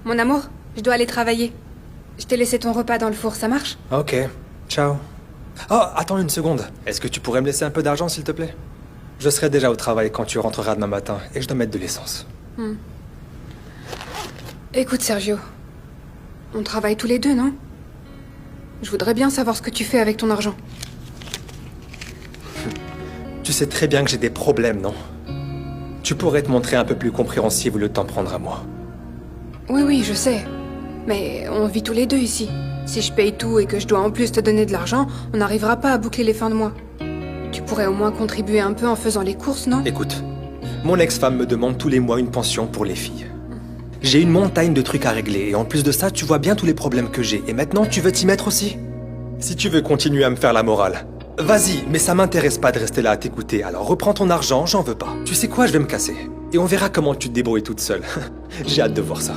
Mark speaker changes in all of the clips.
Speaker 1: Mon amour, je dois aller travailler. Je t'ai laissé ton repas dans le four, ça marche?
Speaker 2: Ok, ciao. Oh, attends une seconde. Est-ce que tu pourrais me laisser un peu d'argent, s'il te plaît? Je serai déjà au travail quand tu rentreras demain matin et je dois mettre de l'essence.
Speaker 1: Écoute, Sergio. On travaille tous les deux, non? Je voudrais bien savoir ce que tu fais avec ton argent.
Speaker 2: Tu sais très bien que j'ai des problèmes, non? Tu pourrais te montrer un peu plus compréhensive le temps prendre à moi.
Speaker 1: Oui, je sais. Mais on vit tous les deux ici. Si je paye tout et que je dois en plus te donner de l'argent, on n'arrivera pas à boucler les fins de mois. Tu pourrais au moins contribuer un peu en faisant les courses, non?
Speaker 2: Écoute, mon ex-femme me demande tous les mois une pension pour les filles. J'ai une montagne de trucs à régler et en plus de ça, tu vois bien tous les problèmes que j'ai. Et maintenant, tu veux t'y mettre aussi? Si tu veux continuer à me faire la morale, vas-y, mais ça m'intéresse pas de rester là à t'écouter. Alors reprends ton argent, j'en veux pas. Tu sais quoi, je vais me casser. Et on verra comment tu te débrouilles toute seule. J'ai hâte de voir ça.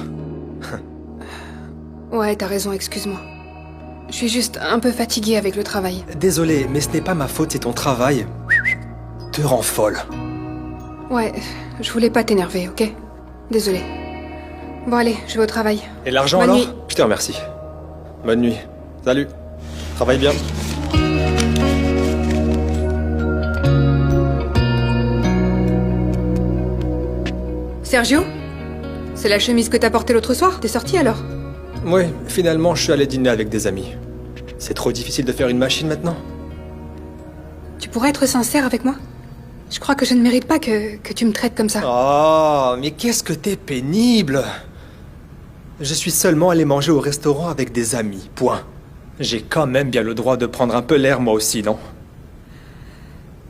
Speaker 1: Ouais, t'as raison, excuse-moi. Je suis juste un peu fatiguée avec le travail.
Speaker 2: Désolé, mais ce n'est pas ma faute, c'est ton travail. Te rend folle.
Speaker 1: Ouais, je voulais pas t'énerver, ok? Désolée. Bon allez, je vais au travail.
Speaker 2: Et l'argent
Speaker 1: Bonne
Speaker 2: alors?
Speaker 1: nuit.
Speaker 2: Je te remercie. Bonne nuit. Salut. Travaille bien.
Speaker 1: Sergio? C'est la chemise que t'as portée l'autre soir? T'es sorti alors?
Speaker 2: Oui, finalement, je suis allé dîner avec des amis. C'est trop difficile de faire une machine maintenant?
Speaker 1: Tu pourrais être sincère avec moi? Je crois que je ne mérite pas que tu me traites comme ça.
Speaker 2: Oh, mais qu'est-ce que t'es pénible! Je suis seulement allé manger au restaurant avec des amis, point. J'ai quand même bien le droit de prendre un peu l'air moi aussi, non?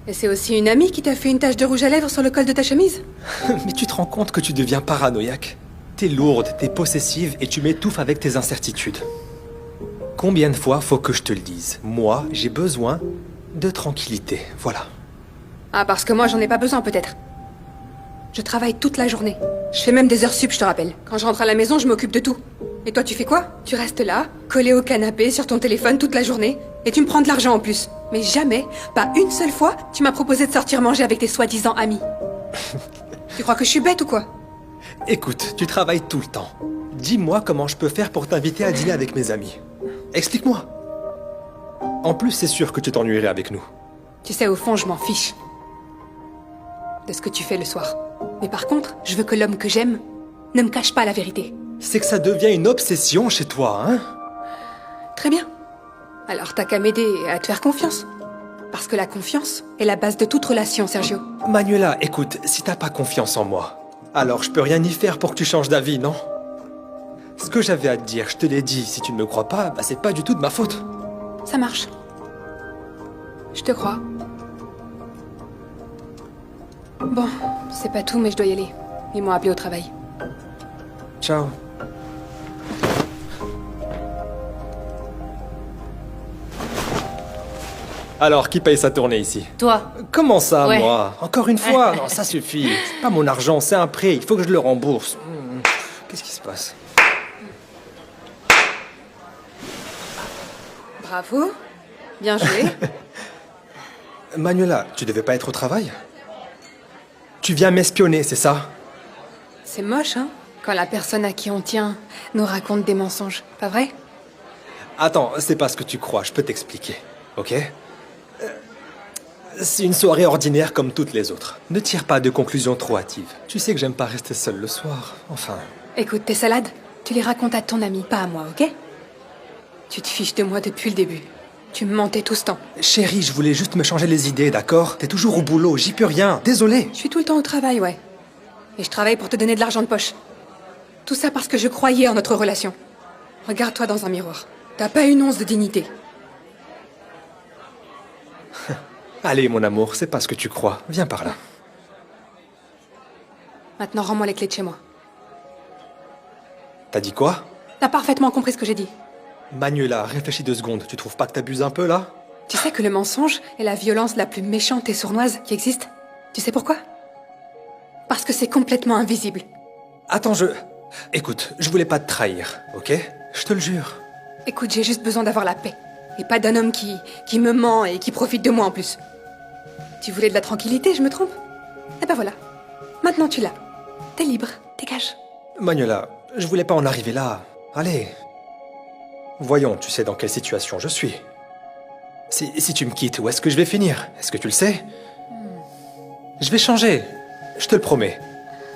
Speaker 1: Et c'est aussi une amie qui t'a fait une tache de rouge à lèvres sur le col de ta chemise?
Speaker 2: Mais tu te rends compte que tu deviens paranoïaque? T'es lourde, t'es possessive et tu m'étouffes avec tes incertitudes. Combien de fois faut que je te le dise? Moi, j'ai besoin de tranquillité, voilà.
Speaker 1: Ah, parce que moi j'en ai pas besoin peut-être. Je travaille toute la journée. Je fais même des heures sup, je te rappelle. Quand je rentre à la maison, je m'occupe de tout. Et toi, tu fais quoi? Tu restes là, collé au canapé, sur ton téléphone toute la journée, et tu me prends de l'argent en plus. Mais jamais, pas une seule fois, tu m'as proposé de sortir manger avec tes soi-disant amis. Tu crois que je suis bête ou quoi?
Speaker 2: Écoute, tu travailles tout le temps. Dis-moi comment je peux faire pour t'inviter à dîner avec mes amis. Explique-moi. En plus, c'est sûr que tu t'ennuierais avec nous.
Speaker 1: Tu sais, au fond, je m'en fiche de ce que tu fais le soir. Mais par contre, je veux que l'homme que j'aime ne me cache pas la vérité.
Speaker 2: C'est que ça devient une obsession chez toi, hein?
Speaker 1: Très bien. Alors t'as qu'à m'aider et à te faire confiance. Parce que la confiance est la base de toute relation, Sergio.
Speaker 2: Manuela, écoute, si t'as pas confiance en moi, alors je peux rien y faire pour que tu changes d'avis, non? Ce que j'avais à te dire, je te l'ai dit. Si tu ne me crois pas, bah c'est pas du tout de ma faute.
Speaker 1: Ça marche. Je te crois. Bon, c'est pas tout, mais je dois y aller. Ils m'ont appelé au travail.
Speaker 2: Ciao. Alors, qui paye sa tournée ici?
Speaker 3: Toi.
Speaker 2: Comment ça,
Speaker 3: Ouais.
Speaker 2: moi? Encore une fois? Non, ça suffit. C'est pas mon argent, c'est un prêt. Il faut que je le rembourse. Qu'est-ce qui se passe?
Speaker 1: Bravo. Bien joué.
Speaker 2: Manuela, tu devais pas être au travail? Tu viens m'espionner, c'est ça?
Speaker 1: C'est moche, hein, quand la personne à qui on tient nous raconte des mensonges, pas vrai?
Speaker 2: Attends, c'est pas ce que tu crois, je peux t'expliquer, ok? C'est une soirée ordinaire comme toutes les autres. Ne tire pas de conclusions trop hâtives. Tu sais que j'aime pas rester seul le soir, enfin...
Speaker 1: Écoute, tes salades, tu les racontes à ton ami, pas à moi, ok? Tu te fiches de moi depuis le début. Tu me mentais tout ce temps.
Speaker 2: Chérie, je voulais juste me changer les idées, d'accord? T'es toujours au boulot, j'y peux rien, désolé.
Speaker 1: Je suis tout le temps au travail, ouais. Et je travaille pour te donner de l'argent de poche. Tout ça parce que je croyais en notre relation. Regarde-toi dans un miroir. T'as pas une once de dignité.
Speaker 2: Allez, mon amour, c'est pas ce que tu crois. Viens par là.
Speaker 1: Maintenant, rends-moi les clés de chez moi.
Speaker 2: T'as dit quoi?
Speaker 1: T'as parfaitement compris ce que j'ai dit.
Speaker 2: Manuela, réfléchis 2 secondes. Tu trouves pas que t'abuses un peu, là?
Speaker 1: Tu sais que le mensonge est la violence la plus méchante et sournoise qui existe? Tu sais pourquoi? Parce que c'est complètement invisible.
Speaker 2: Attends, Écoute, je voulais pas te trahir, ok? Je te le jure.
Speaker 1: Écoute, j'ai juste besoin d'avoir la paix. Et pas d'un homme qui me ment et qui profite de moi en plus. Tu voulais de la tranquillité, je me trompe? Eh ben voilà. Maintenant tu l'as. T'es libre, dégage.
Speaker 2: Manuela, Je voulais pas en arriver là. Allez. Voyons, tu sais dans quelle situation je suis. Si tu me quittes, où est-ce que je vais finir? Est-ce que tu le sais? Je vais changer. Je te le promets.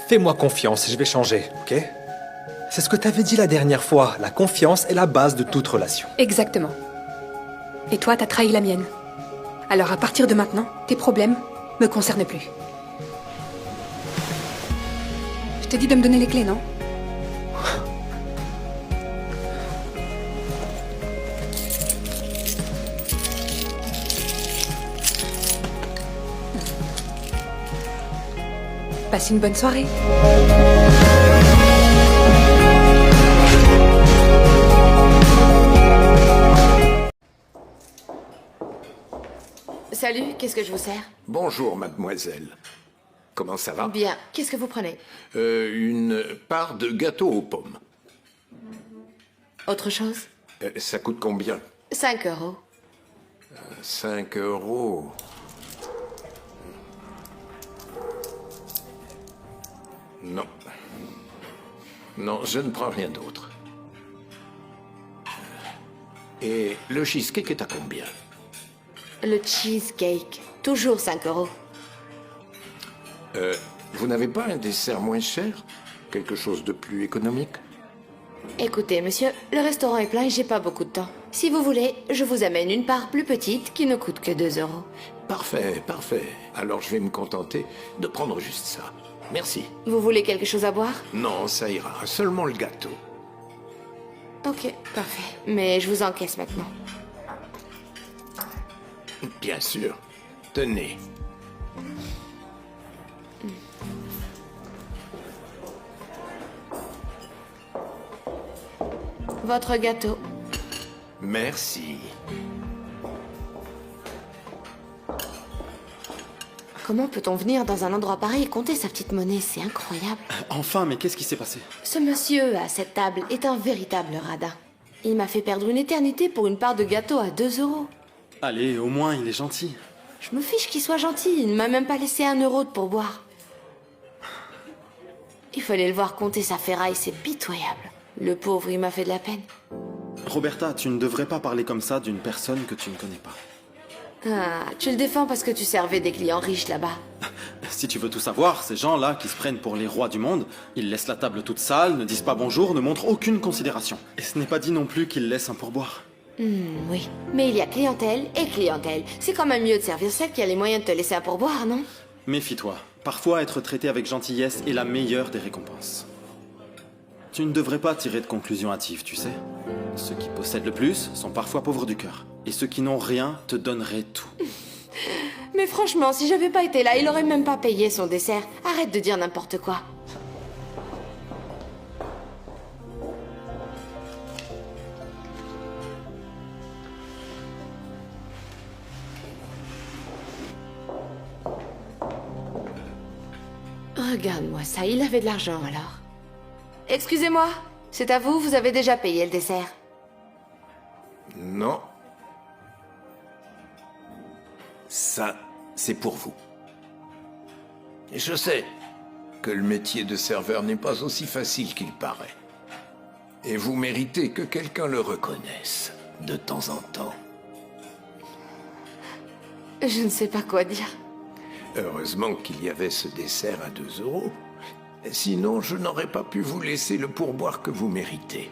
Speaker 2: Fais-moi confiance, je vais changer, ok? C'est ce que t'avais dit la dernière fois. La confiance est la base de toute relation.
Speaker 1: Exactement. Et toi, t'as trahi la mienne. Alors à partir de maintenant, tes problèmes me concernent plus. Je t'ai dit de me donner les clés, non? Passe une bonne soirée.
Speaker 3: Salut, qu'est-ce que je vous sers?
Speaker 4: Bonjour, mademoiselle. Comment ça va?
Speaker 3: Bien, qu'est-ce que vous prenez?
Speaker 4: Une part de gâteau aux pommes.
Speaker 3: Autre chose?
Speaker 4: Ça coûte combien?
Speaker 3: 5 euros.
Speaker 4: 5 euros. Non. Non, je ne prends rien d'autre. Et le cheesecake est à combien?
Speaker 3: Le cheesecake, toujours 5 euros.
Speaker 4: Vous n'avez pas un dessert moins cher? Quelque chose de plus économique?
Speaker 3: Écoutez, monsieur, le restaurant est plein et j'ai pas beaucoup de temps. Si vous voulez, je vous amène une part plus petite qui ne coûte que 2 euros.
Speaker 4: Parfait, parfait. Alors je vais me contenter de prendre juste ça. Merci.
Speaker 3: Vous voulez quelque chose à boire?
Speaker 4: Non, ça ira. Seulement le gâteau.
Speaker 3: Ok, parfait. Mais je vous encaisse maintenant.
Speaker 4: Bien sûr. Tenez.
Speaker 3: Votre gâteau.
Speaker 4: Merci.
Speaker 3: Comment peut-on venir dans un endroit pareil et compter sa petite monnaie? C'est incroyable.
Speaker 5: Enfin, mais qu'est-ce qui s'est passé?
Speaker 3: Ce monsieur à cette table est un véritable radin. Il m'a fait perdre une éternité pour une part de gâteau à 2 euros.
Speaker 5: Allez, au moins, il est gentil.
Speaker 3: Je me fiche qu'il soit gentil, il ne m'a même pas laissé 1 euro de pourboire. Il fallait le voir compter sa ferraille, c'est pitoyable. Le pauvre, il m'a fait de la peine.
Speaker 5: Roberta, tu ne devrais pas parler comme ça d'une personne que tu ne connais pas.
Speaker 3: Ah, tu le défends parce que tu servais des clients riches là-bas.
Speaker 5: Si tu veux tout savoir, ces gens-là qui se prennent pour les rois du monde, ils laissent la table toute sale, ne disent pas bonjour, ne montrent aucune considération. Et ce n'est pas dit non plus qu'ils laissent un pourboire.
Speaker 3: Oui, mais il y a clientèle et clientèle. C'est quand même mieux de servir celle qui a les moyens de te laisser un pourboire, non?
Speaker 5: Méfie-toi. Parfois, être traité avec gentillesse est la meilleure des récompenses. Tu ne devrais pas tirer de conclusions hâtives, tu sais. Ceux qui possèdent le plus sont parfois pauvres du cœur. Et ceux qui n'ont rien te donneraient tout.
Speaker 3: Mais franchement, si j'avais pas été là, il aurait même pas payé son dessert. Arrête de dire n'importe quoi. Regarde-moi ça, il avait de l'argent alors. Excusez-moi, c'est à vous, vous avez déjà payé le dessert.
Speaker 4: Non. Ça, c'est pour vous. Et je sais que le métier de serveur n'est pas aussi facile qu'il paraît. Et vous méritez que quelqu'un le reconnaisse de temps en temps.
Speaker 3: Je ne sais pas quoi dire.
Speaker 4: Heureusement qu'il y avait ce dessert à 2 euros. Sinon, je n'aurais pas pu vous laisser le pourboire que vous méritez.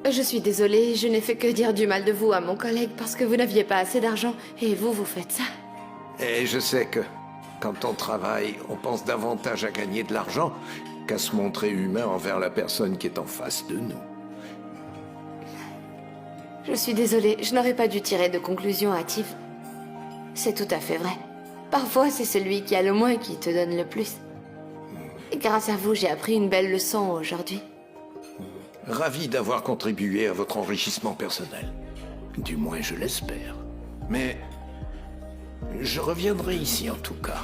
Speaker 3: Je suis désolée, je n'ai fait que dire du mal de vous à mon collègue parce que vous n'aviez pas assez d'argent et vous faites ça.
Speaker 4: Et je sais que, quand on travaille, on pense davantage à gagner de l'argent qu'à se montrer humain envers la personne qui est en face de nous.
Speaker 3: Je suis désolée, je n'aurais pas dû tirer de conclusions hâtives. C'est tout à fait vrai. Parfois, c'est celui qui a le moins qui te donne le plus. Et grâce à vous, j'ai appris une belle leçon aujourd'hui.
Speaker 4: Ravi d'avoir contribué à votre enrichissement personnel. Du moins, je l'espère. Mais je reviendrai ici en tout cas.